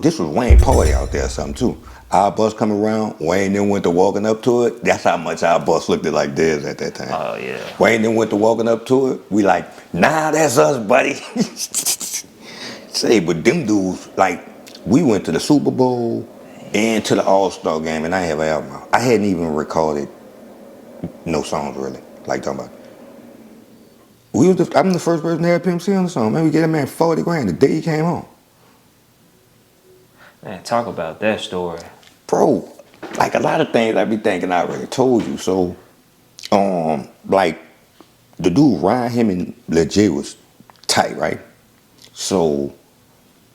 this was Wayne party out there or something too. Our bus come around, Wayne then went to walking up to it. That's how much our bus looked like theirs at that time. Oh yeah. Wayne then went to walking up to it. We like, nah, that's us, buddy. Say, but them dudes, like, we went to the Super Bowl and to the All-Star game, and I have an album out. I hadn't even recorded no songs really, like talking about. I'm the first person to have Pimp C on the song. Man, we get a man 40 grand the day he came home. Man, talk about that story. Bro, like a lot of things I be thinking I already told you. So, like, the dude Ryan, him and Lil J was tight, right? So,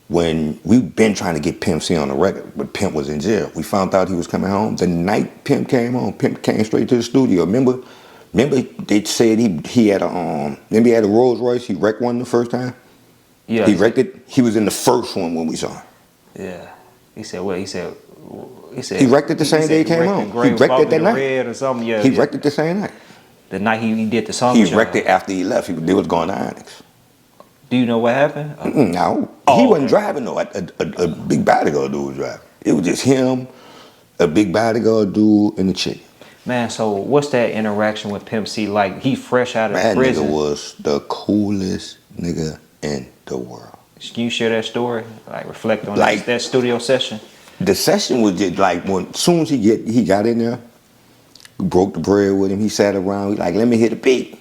when we've been trying to get Pimp C on the record, but Pimp was in jail. We found out he was coming home. The night Pimp came home, Pimp came straight to the studio. Remember they said he had remember he had a Rolls Royce, he wrecked one the first time? Yeah. He wrecked it. He was in the first one when we saw him. Yeah. He said what? He said he wrecked it the same day he came home. He wrecked it that night. Red or something. Yeah, he wrecked it the same night. The night he did the song. He wrecked it after he left. They was going to Onyx. Do you know what happened? No. He wasn't driving though. A big bodyguard dude was driving. It was just him, a big bodyguard dude, and the chick. Man, so what's that interaction with Pimp C like? He fresh out of prison. That nigga was the coolest nigga in the world. Can you share that story? Like reflect on that studio session? The session was just like as soon as he got in there, we broke the bread with him. He sat around. He like, let me hit a beat.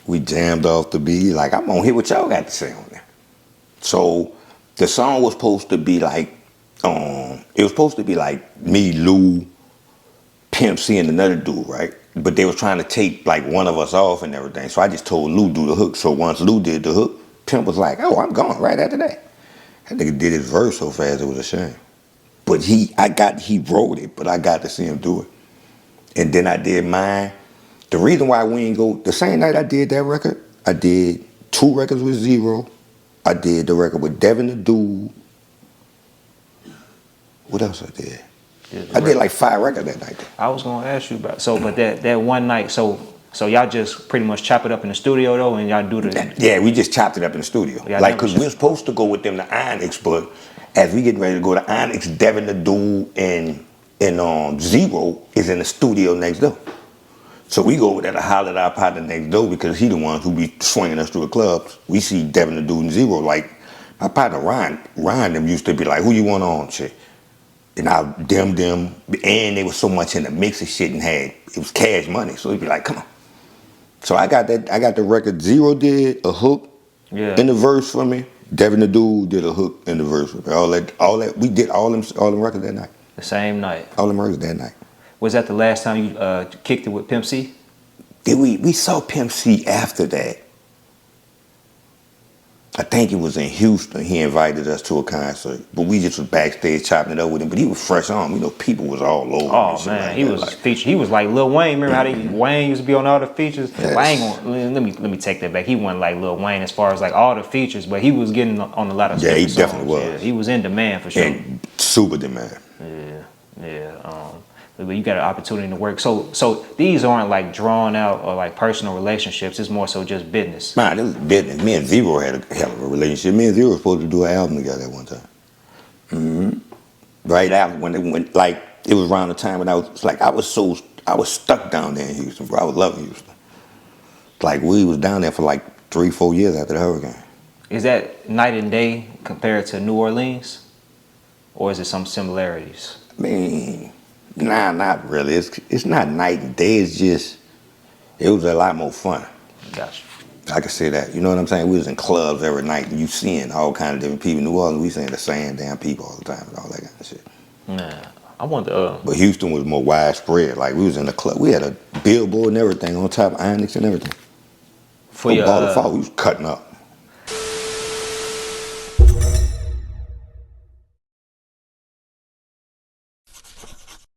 We jammed off the beat. Like, I'm gonna hear what y'all got to say on there. So the song was supposed to be like, it was supposed to be like me, Lou, Pimp C, and another dude, right? But they was trying to take like one of us off and everything. So I just told Lou do the hook. So once Lou did the hook, Pimp was like, oh, I'm gone right after that. That nigga did his verse so fast it was a shame. But he wrote it, but I got to see him do it. And then I did mine. The reason why we ain't go, the same night I did that record, I did 2 records with Zero. I did the record with Devin the Dude. What else I did? I did like 5 records that night. I was gonna ask you about but that one night, so y'all just pretty much chop it up in the studio though, and y'all do the. Yeah, we just chopped it up in the studio. Like, cause we were supposed to go with them to Onyx, but as we getting ready to go to Onyx, Devin the Dude and Zero is in the studio next door. So we go over there to holler at our partner next door because he the one who be swinging us through the clubs. We see Devin the Dude and Zero. Like, my partner Ryan them used to be like, who you want on, shit? And I them, and they was so much in the mix of shit and it was cash money. So he'd be like, come on. So I got the record. Zero did a hook in the verse for me. Devin the Dude did a hook in the verse for me. All that we did all them records that night. The same night. All them records that night. Was that the last time you kicked it with Pimp C? We saw Pimp C after that. I think it was in Houston. He invited us to a concert, but we just was backstage chopping it up with him. But he was fresh on. You know, people was all over. Oh man, like he was featured. He was like Lil Wayne. Remember how Wayne used to be on all the features? Yes. Let me take that back. He wasn't like Lil Wayne as far as like all the features, but he was getting on a lot of. Yeah, he songs. definitely was. Yeah, he was in demand for sure. And super demand. Yeah. But you got an opportunity to work. So these aren't like drawn out or like personal relationships. It's more so just business. Man, it was business. Me and Zero had a hell of a relationship. Me and Zero were supposed to do an album together at one time. Right after when it went, like, it was around the time when I was stuck down there in Houston, bro. I was loving Houston. Like, we was down there for like 3-4 years after the hurricane. Is that night and day compared to New Orleans? Or is it some similarities? I mean, nah, not really. It's not night and day. It's just, it was a lot more fun. Gotcha. I can say that. You know what I'm saying? We was in clubs every night and you seeing all kinds of different people. In New Orleans, we seeing the same damn people all the time and all that kind of shit. Nah, I wonder. But Houston was more widespread. Like, we was in the club. We had a billboard and everything on top of Onyx and everything. For your fall, we was cutting up.